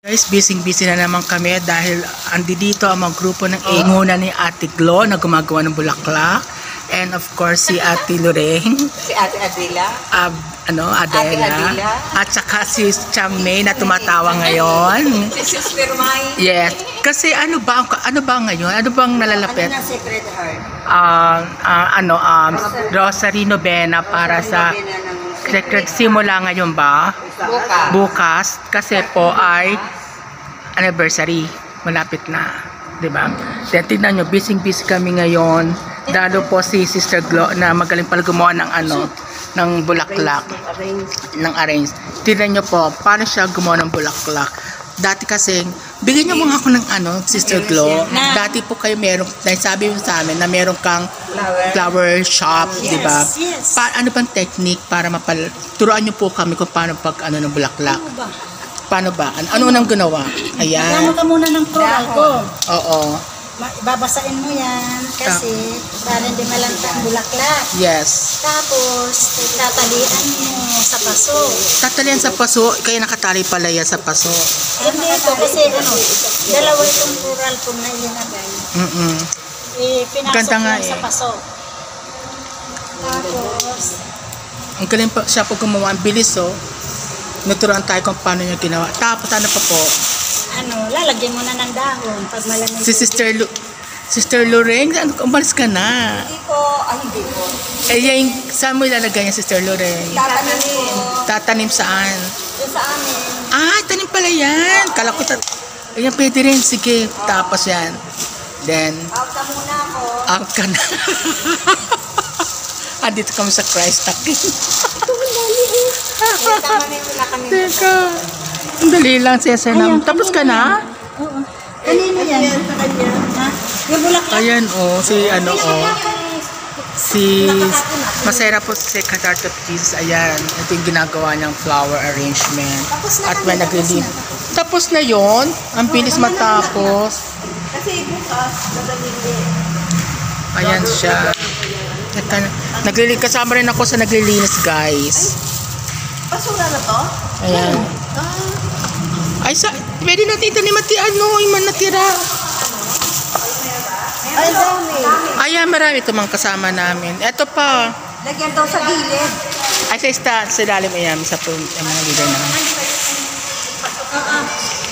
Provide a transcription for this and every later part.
Guys, busy-busy na naman kami dahil andito ang mga grupo ng inguna ni Ate Glo na gumagawa ng bulaklak. And of course, si Ate Loreng. Si Ate Adela. Adela. Ate Adela. At saka si Chamay na tumatawa ngayon. Si Sister Mai. Yes. Kasi ano ba ngayon? Ano bang nalalapit? Ano na Sacred Heart? Rosary Novena para sa Sacred. Simula ngayon ba? Bukas. Kasi po ay anniversary. Malapit na. Diba? Then tignan nyo, busy kami ngayon. Dalo po si Sister Glo na magaling pala gumawa ng ng bulaklak. Ng arrange. Tignan nyo po, paano siya gumawa ng bulaklak. Dati kasi, bigyan nyo mga ako ng Sister Glo. Dati po kayo meron, sabi mo sa amin na meron kang flower shop, di ba? Yes. Ano bang technique para turuan nyo po kami kung paano ng bulaklak? Paano ba? Ano nang ginawa? Ayan. Gano ka muna ng floral ko. Oo. Babasain mo yan kasi para hindi malanta ang bulaklak. Yes. Tapos, tatalian mo sa paso. Tatalian sa paso, kaya nakatali pala yan sa paso. Hindi ito kasi dalawa itong floral ko na ilinagay. Pinasok Ganda nga yan sa paso. Tapos, ang galing pa siya po gumawa. Ang bilis Naturuan tayo kung paano niya ginawa. Tapos ano pa po? lalagyan mo na ng dahon pag malamig. Si Sister Loreng, umalis ka na. Hindi ko. Yung saan mo ilalagay niya, Sister Loreng? Tatanim ko. Tatanim saan? Doon sa amin. Tanim pala yan. Kala ko ayan, pwede rin. Sige, tapos yan. Then, Out na muna ako. out ka na. Andito kami sa Christ Takin. Tatanim na kami. Teka. Ang dali lang, Cesar. Tapos ka na? Oo. Kanino yan? Sa kanya. Ha? Yung bulaklak. Ayan, si Masera po si Secretary of Jesus. Ayan, ito yung ginagawa niyang flower arrangement. At may naglilinis. Tapos na yon. Ang bilis matapos. Kasi bukas, dadalhin Ayan siya. Kasama rin ako sa naglilinis, guys. Basura na to? Ayan. Ay, pwede natin ito ni yung natira. Ay, dami. Ayan, marami ito mga kasama namin. Ito pa. Lagyan daw sa gilid. Ay, sa ilalim, ayan, sa mga leader namin.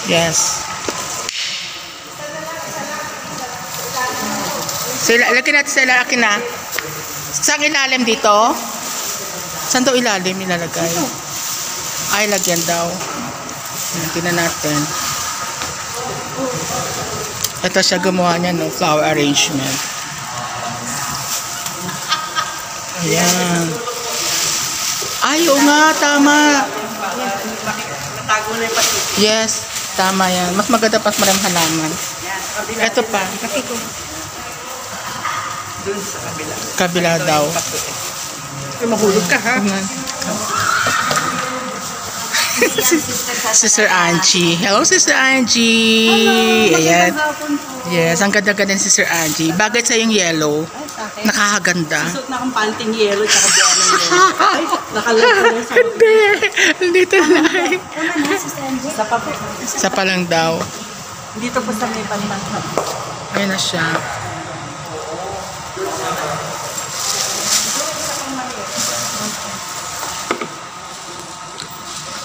Yes. So, lagyan natin sa ilalim na. Saan ilalim dito? Saan daw ilalim ilalagay? Ay, lagyan daw. Tingnan natin. Ito siya gumawa niya ng flower arrangement. Ayan. Ay, oo nga, tama. Natago na yung pati. Yes, tama yan. Mas maganda pa maraming halaman. Ito pa. Doon sa kabila. Kabila daw. Mahulog ka, ha? Sister Angie. Hello, Sister Angie. Ayan. Yes, ang ganda-ganda ni Sister Angie. Bagay sa yung yellow. Nakakaganda. Suot na akong panting yellow tsaka buwan ng yellow. Ay, nakalagay na sa Hindi. Dito lang. Sa pa po. Sa palang daw. Dito po sa may pantang. Ayan na siya.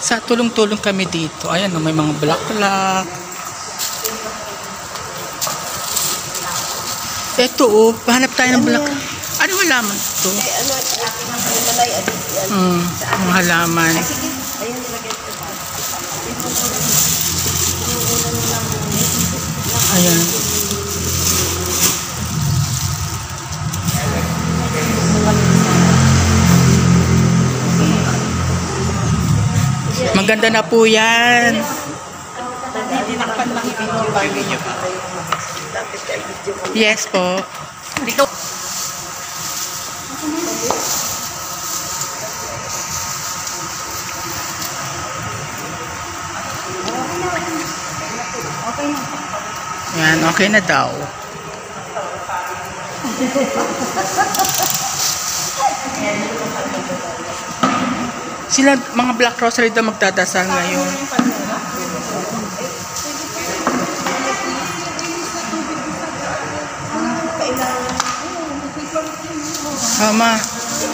Sa tulong-tulong kami dito. Ayan, may mga bulaklak. Ito, pahanap tayo ng bulaklak. Ano halaman ito? Ano, akin ang palimalay. Mga halaman. Ayun, nilagay ko pa. Ayan. Maganda na po yan. Tinakpan lang yung bagay niyo pa. Yes po. Dito. Yan, okay na daw. Sila, mga Black Rosary daw magdadasal ngayon. Mama,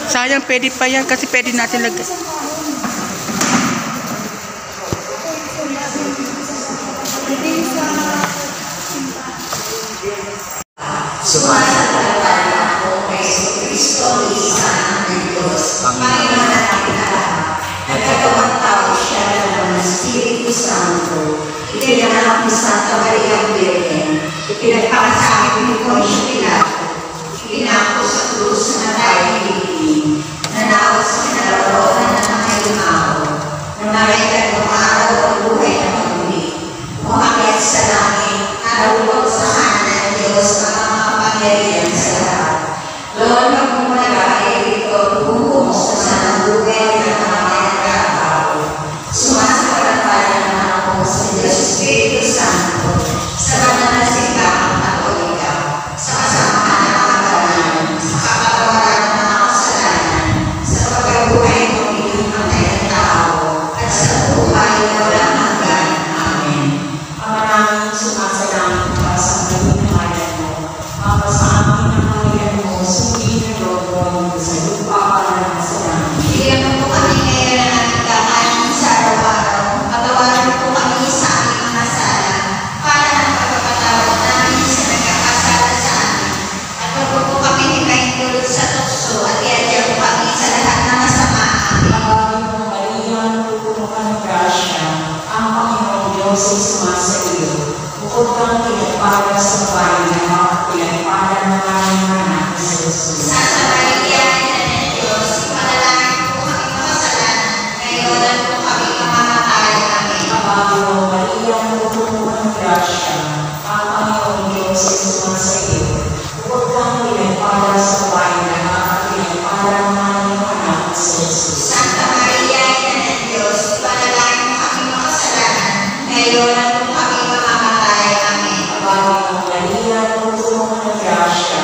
sayang pwede pa yan kasi pwede natin lagay. Sumasalalala ako kay Kristo, isang ng Diyos, Panginoon natin lahat. Nagkatawang tao siya ng Espiritu Santo. Ipinanganak ni Santa Maria Virgen. Ipinagpakasabi ni Poncio Pilato. Ipinako sa krus na tayo nilibing. Nanawa sa kinaroroonan ng mga lumaw. Namatay tatlong araw ang buhay na pagmuli. Umakyat sa langit, narulog sa kanan ng Diyos ang mga pangyarihan sa lahat. Doon magmumula ay rito bumubukas sa nabugay ng mga nagkakao. Sumasampalataya na ako sa Diyos Espiritu Santo, sa banal na simbahang Katolika, sa kasamahan ng mga banal, sa kapatawaran ng mga kasalanan, sa pagkabuhay ng pagpapatay ng tao, at sa buhay na walang hanggan. Amen. Ama namin, sumasalangit ka sa pagpapatayan mo, Ama sa amin ang kaharian mo, sundin ang loob mo sa lupa para sa langit. Bigyan mo po kami ngayon ng aming kakanin sa araw-araw. Patawarin po kami sa aming mga sala, para ng pagpapatawad namin sa nagkakasala sa amin. At huwag po kami hikaintulot sa tukso, at iadya po kami sa lahat ng masama. Amen. Maria, pupuno ka ng grasya, ang Panginoong Diyos ay sumasa iyo. Bukod kang pinagpala sa babae na pinagpala ng aming anak na si Jesus. Santa Maria, Ina ng Diyos, ipanalangin po kami makasalanan, ngayon at po kami mamamatay. Amen. Panginoon Maria, pupuno ka ng grasya, ang Panginoong Diyos ay sumasa iyo. Bukod kang pinagpala sa babae na pinagpala ng aming anak na si Jesus. Santa Maria, Ina ng Diyos, ipanalangin po kami makasalanan, ngayon at po kami mamamatay. Amen. Panginoon Maria, pupuno ka ng grasya,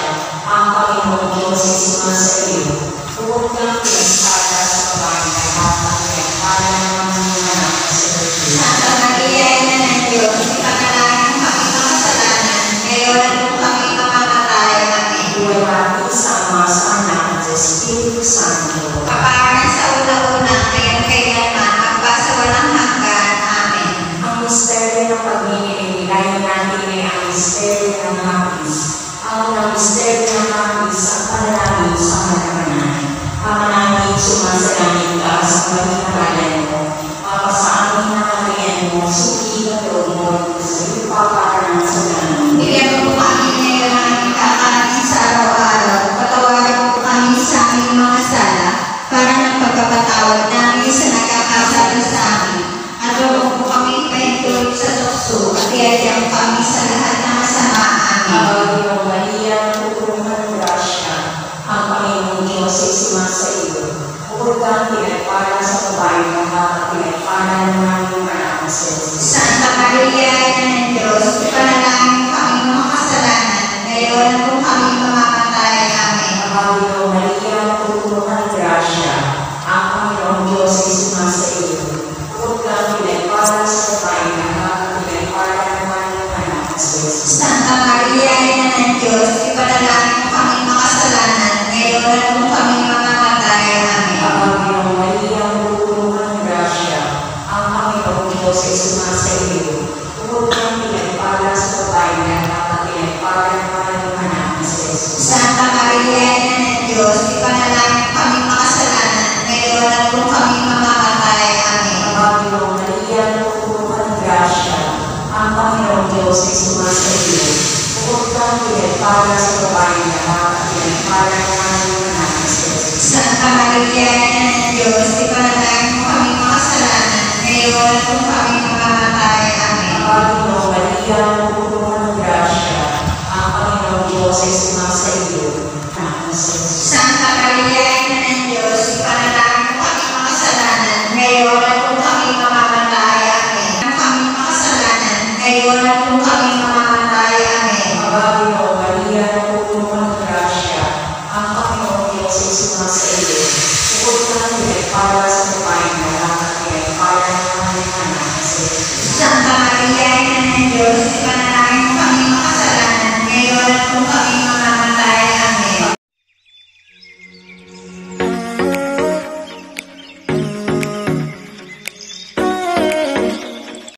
ang Panginoong Diyos ay sumasa iyo. Bukod kang pinagpala sa babae na pinagpala ng aming anak na si Jesus. Santa Maria, Ina ng Diyos, ipanalangin po kami makasalanan, ngayon at po kami mamamatay. Amen. Iwalati sa Ama, sa Anak, at sa Espiritu Santo. Kaparan sa una-una, ngayon kailanman, magpasawalang hanggan. Amen. Ang misteryo ng pagninilay natin ay ang misteryo ng hapis. Ang misteryo ng hapis ang panalangin sa kalakanan. Ama namin, sumasalangit ka sa pagninilay mo. Mapasamin na kalian mo, sundin ang loob mo sa lupa para sa langit. Bigyan mo po kami ngayon ang aming kakanin sa araw-araw. Patawarin mo po kami sa aming mga sala, para ng pagpapatawad namin sa nagkakasala sa amin. At huwag po kami ipahintulot sa tukso, at iadya mo kami sa lahat ng masama. Amen. Panginoong Maria, pupuno ka ng grasya, ang Panginoong Diyos ay sumasa iyo. Bukod kang pinagpala sa babae na pinagpala ng aming anak na si Jesus. Santa Maria, Ina ng Diyos, ipanalangin mo kami mga kasalanan, ngayon at kung kami mamamatay. Amen. Panginoong Maria, pupuno ka ng grasya, ang Panginoong Diyos ay sumasa iyo. Bukod kang pinagpala sa babae na pinagpala ng aming anak na si Jesus. Santa Maria, Ina ng Diyos, ipanalangin mo kami makasalanan, ngayon at kung kami mamamatay. Amen. Panginoong Maria, pupuno ka ng grasya, ang Panginoong Diyos ay sumasa iyo. Bukod kang pinagpala sa babae na pinagpala ng aming anak na si Jesus. Santa Maria, Ina ng Diyos, ipanalangin mo kami makasalanan, ngayon at kung kami mamamatay. Amen. Panginoong Maria, pupuno ka ng grasya, ang Panginoong Diyos ay sumasa iyo. Bukod kang pinagpala sa babae na pinagpala ng aming anak na si Jesus. Santa Maria, Ina ng Diyos, ipanalangin mo kami makasalanan, ngayon at kung kami mamamatay. Amen. Panginoong Maria, pupuno ka ng grasya, ang Panginoong Diyos ay sumasa iyo. Anak na si Jesus. Santa Maria, Ina ng Diyos, ipanalangin mo kami makasalanan, ngayon at kung kami mamamatay. Amen. Kami makasalanan, ngayon at kung kami mamamatay. Amen. Panginoong Maria, pupuno ka ng grasya, ang Panginoong Diyos ay sumasa iyo. Bukod kang pinagpala sa babae na pinagpala ng aming anak na si Jesus. Santa Maria, Ina ng Diyos,